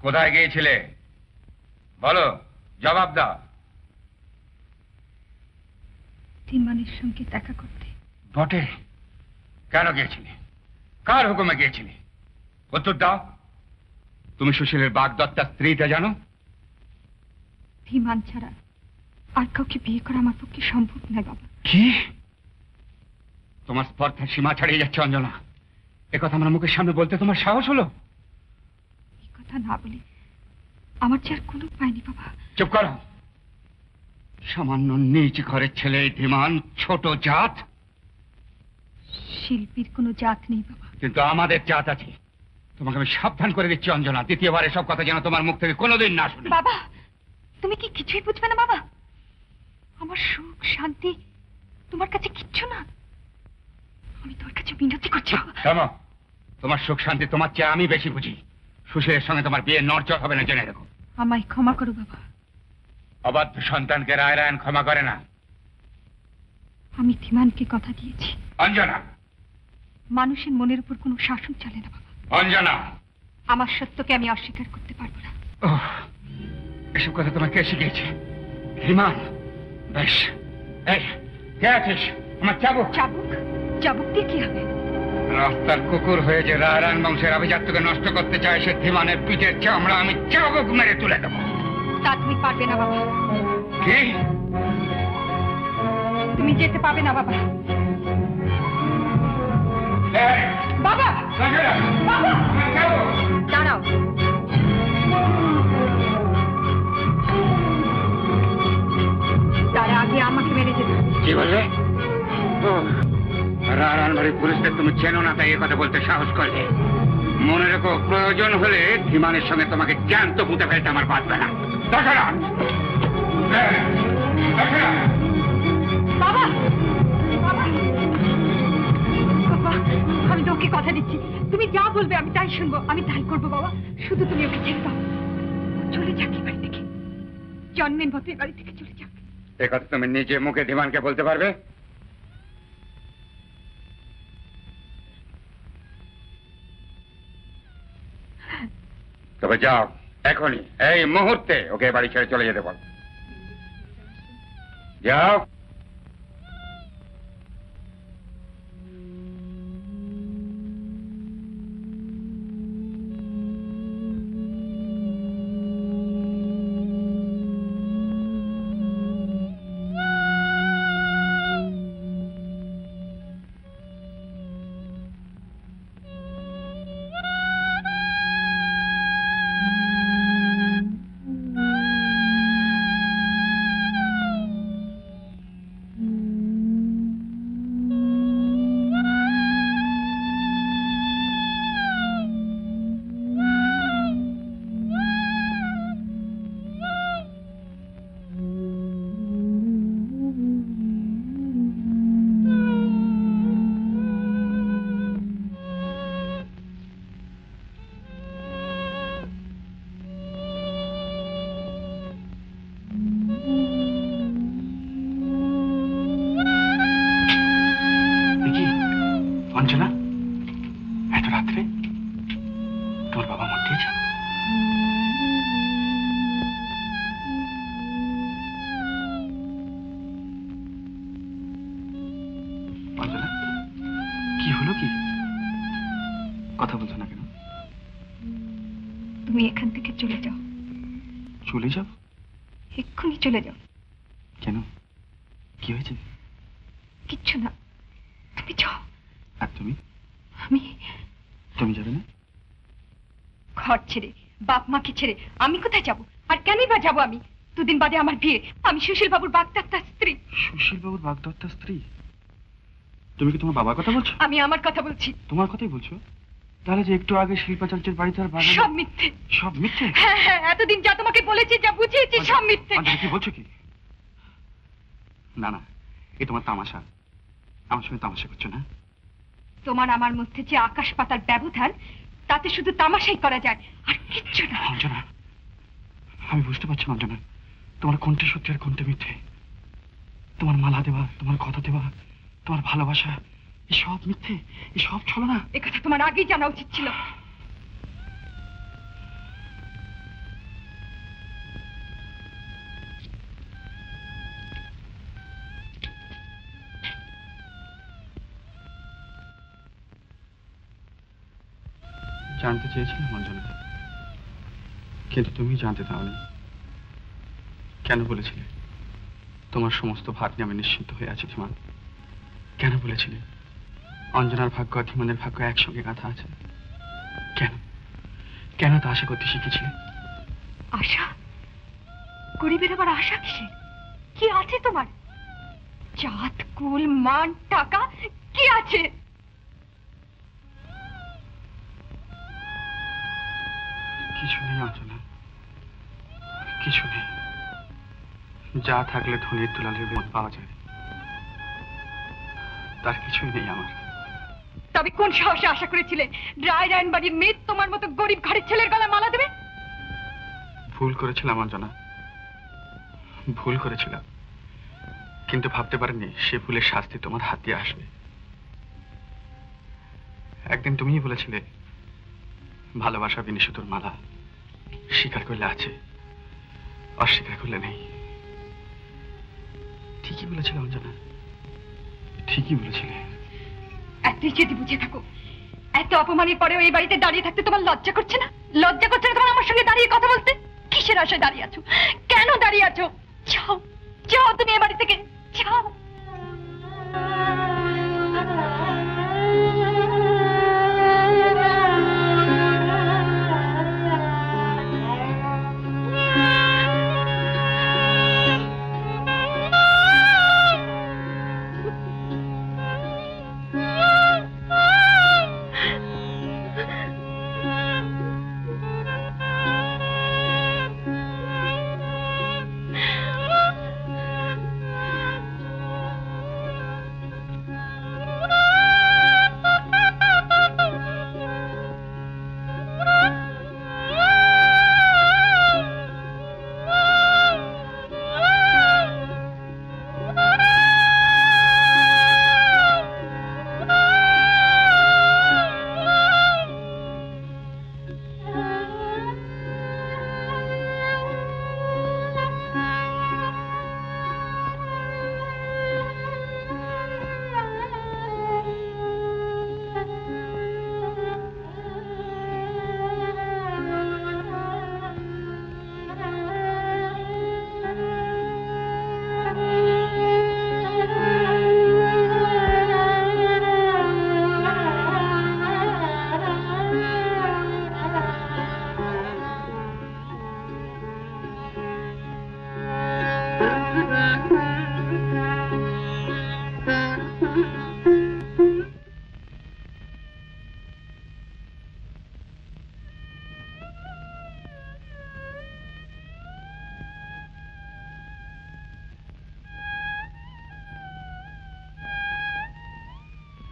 কোথায় গিয়েছিলে বলো, জবাব দাও। ধীমানের সঙ্গে দেখা করতে। বটে, কেন গিয়েছিলে? কার হুকুমে গিয়েছিলে? উত্তর দাও। তুমি সুশীলের বাগদত্তার স্ত্রীটা জানো? ধীমান ছাড়া আর কাউকে বিয়ে করা আমার পক্ষে সম্ভব নয় বাবা। কি? তোমার স্পর্ধার সীমা ছাড়িয়ে যাচ্ছে অঞ্জনা। একথা আমার মুখের সামনে বলতে তোমার সাহস হলো? এই কথা না বলে আমার যে আর কোনো উপায় নেই বাবা। চুপ করো। সামান্য নিচ ঘরের ছেলে ধীমান, ছোট জাত। শিল্পীর কোনো জাত নেই বাবা। কিন্তু আমাদের জাত আছে। তোমাকে আমি সাবধান করে দিচ্ছি অঞ্জনা, দ্বিতীয়বার এসব কথা যেন তোমার মুখ থেকে কোনোদিন না শুনে। বাবা, তুমি কি কিছুই বুঝবে না বাবা? আমার সুখ শান্তি তোমার কাছে কিচ্ছু না। আমি তোর কাছে মিনতি করছি। থামো। তোমার সুখ শান্তি তোমার চেয়ে আমি বেশি বুঝি। সুশীলের সঙ্গে তোমার বিয়ে নড়চড় হবে না, জেনে রাখো। আমায় ক্ষমা করো বাবা। অবাধ্য সন্তানকে রায় রায়ন ক্ষমা করে না। আমি ধীমানকে কথা দিয়েছি। অঞ্জনা, মানুষের মনের উপর কোনো শাসন চলে না বাবা। অঞ্জনা, আমার সত্যকে আমি অস্বীকার করতে পারবো না। এসব কথা তোমার কে শিখিয়েছে? ধীমান? বেশ, এই কে আছিস? আমার চাবুক। চাবুক? চাবুক দিয়ে কি হবে? রাস্তার কুকুর হয়ে যে রায়রান বংশের আভিজাত্যকে নষ্ট করতে চায় সে ধীমানের পিঠের চামড়া আমি চাবুক মেরে তুলে দেবো। তা তুমি পারবে না বাবা। কি? তুমি যেতে পারবে না বাবা। বাবা, বাবা, দাঁড়াও। তার আগে আমাকে মেরে যেতে। কি বললে? রায়রান বাড়ির পুলিশদের তুমি চেনো না, তাই এ কথা বলতে সাহস করলে। মনে রেখো, প্রয়োজন হলে ধীমানের সঙ্গে তোমাকে জ্যান্ত পুঁতে ফেলতে আমার বাঁচবে না। বাবা, বাবা, আমি তোকে কথা দিচ্ছি, তুমি যা বলবে আমি তাই শুনবো, আমি তাই করবো বাবা। শুধু তুমি ওকে ছেড়ে দাও, চলে যাক এই বাড়ি থেকে, জন্মের মতো এই বাড়ি থেকে চলে যাক। এ কথা তুমি নিজে মুখে ধীমানকে বলতে পারবে? তবে যাও, এখনই, এই মুহূর্তে ওকে বাড়ি ছেড়ে চলে যেতে বল। যাও। অঞ্জনা, এত রাত্রে তোর বাবা মন দিয়েছে? অঞ্জনা, কি হলো? কি কথা বলছো না কেন? তুমি এখান থেকে চলে যাও। চলে যাও? এক্ষুনি চলে যাও। কেন? কি হয়েছে? কিচ্ছু না, তুমি যাও। আর তুমি? তুমি যাবে না? ঘর ছেড়ে, বাপ মাকে ছেড়ে আমি কোথায় যাব? আর কেনই বা যাবো আমি? দুদিন বাদে আমার বিয়ে। আমি সুশীল বাবুর বাগদত্তার স্ত্রী। সুশীল বাবুর বাগদত্তার স্ত্রী? তুমি কি তোমার বাবার কথা বলছো? আমি আমার কথা বলছি। তোমার কথাই বলছো? তাহলে যে একটু আগে শিল্পাচার্যের বাড়িতে আর বাগানে... সব মিথ্যে। সব মিথ্যে? হ্যাঁ হ্যাঁ, এতদিন যা তোমাকে বলেছি, যা বুঝিয়েছি, সব মিথ্যে। কি বলছো? কি? না না, এ তোমার তামাশা। আমার সঙ্গে তামাশা করছো না? তোমার আমার মধ্যে যে আকাশ পাতাল ব্যবধান, তাতে শুধু তামাশাই করা যায়, আর কিচ্ছু না। অঞ্জনা, আমি বুঝতে পারছি না অঞ্জনা, তোমার কোনটা সত্যি আর কোনটা মিথ্যে। তোমার মালা দেওয়া, তোমার কথা দেওয়া, তোমার ভালোবাসা, এসব মিথ্যে, এসব ছলনা। এ কথা তোমার আগেই জানা উচিত ছিল। জানতে চেয়েছিলাম অঞ্জনা, কিন্তু তুমি জানতে দাওনি। কেন বলেছিলে তোমার সমস্ত ভাগ নিয়ে আমি নিশ্চিন্ত হয়ে আছি ধীমান? কেন বলেছিলে অঞ্জনার ভাগ্য আর ধীমানের ভাগ্য একসঙ্গে গাঁথা আছে? কেন কেন তা আশা করতে শিখেছিলে? আশা? গরিবের আবার আশা কিসের? কি আছে তোমার? জাত, কুল, মান, টাকা কি আছে? কিছু নেই অঞ্জনা, কিছু নেই। যা থাকলে ধনীর দুলালের মত পাওয়া যায়, তার কিছুই নেই আমার। তবে কোন সাহসে আশা করেছিলে রায় রায়ন বাড়ির মেয়ে তোমার মতো গরিব ঘরের ছেলের গলায় মালা দেবে? ভুল করেছিলাম অঞ্জনা, ভুল করেছিলাম, কিন্তু ভাবতে পারিনি সে ভুলের শাস্তি তোমার হাত দিয়ে আসবে। একদিন তুমিই বলেছিলে ভালোবাসা বিনি শুধুর মালা, স্বীকার করলে আছে, অস্বীকার করলে নেই। ঠিকই বলেছিলে অঞ্জনা, ঠিকই বলেছিলে। এতই যদি বুঝে থাকো, এত অপমানের পরেও এই বাড়িতে দাঁড়িয়ে থাকতে তোমার লজ্জা করছে না? লজ্জা করছে না তোমার আমার সঙ্গে দাঁড়িয়ে কথা বলতে? কিসের আশায় দাঁড়িয়ে আছো? কেন দাঁড়িয়ে আছো? যাও, যাও তুমি এ বাড়ি থেকে, যাও।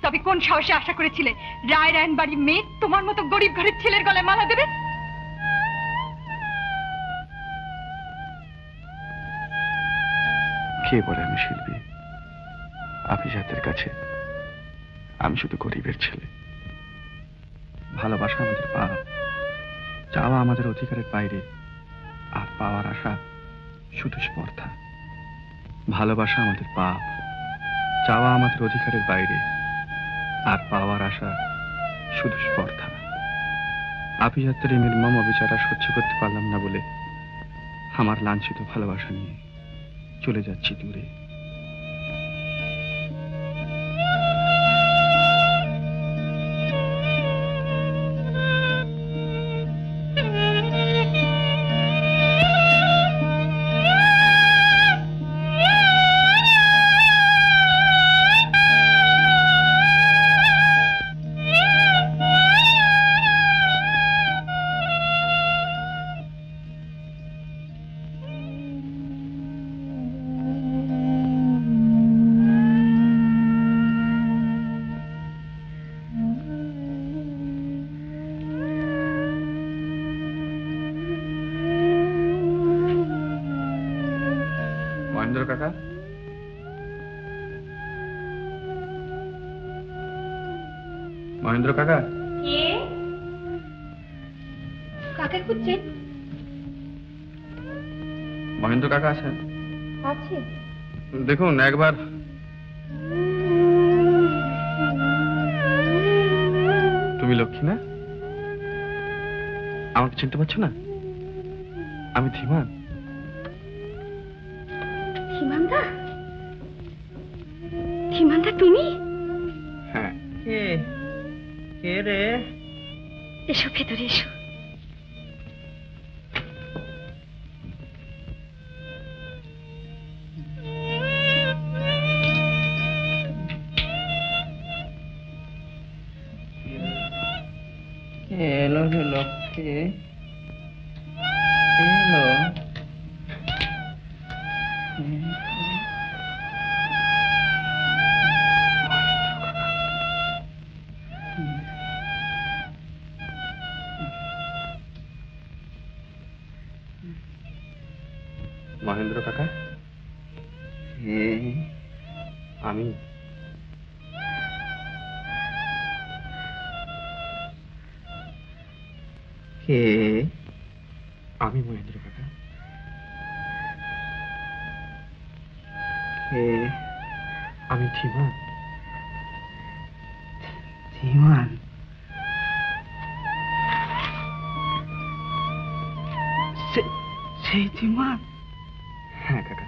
তবে কোন সাহসে আশা করেছিলে রায় রায়ন বাড়ির মেয়ে তোমার মতো গরিব ঘরের ছেলের গলায় মালা দেবে? কে বলে আমি শিল্পী? আভিজাতের কাছে আমি শুধু গরিবের ছেলে। ভালোবাসা আমাদের পাপ, চাওয়া আমাদের অধিকারের বাইরে, আর পাওয়ার আশা শুধু স্পর্ধা। ভালোবাসা আমাদের পাপ, চাওয়া আমাদের অধিকারের বাইরে, আর পাওয়ার আশা শুধু স্পর্ধা। আভিজাত্যের এই নির্মম অবিচার আর সহ্য করতে পারলাম না বলে আমার লাঞ্ছিত ভালোবাসা নিয়ে চলে যাচ্ছি দূরে। মহেন্দ্র কাকা, মহেন্দ্র কাকা। কে? কাকে খুঁজছেন? মহেন্দ্র কাকা আছেন? আছে। দেখুন একবার। তুমি লক্ষ্মী না? আমাকে চিনতে পারছো না? আমি ধীমান। ধীমানদা? ধীমানদা তুমি? হ্যাঁ। কে কে রে? এসো ভেতরে এসো। কে এলো রে লক্ষ্মী? কে এলো? মহেন্দ্র কাকা, কে? আমি। কে? আমি মহেন্দ্র কাকা। কে? আমি ধীমান। ধীমান? সেই ধীমান? হ্যাঁ কাকা,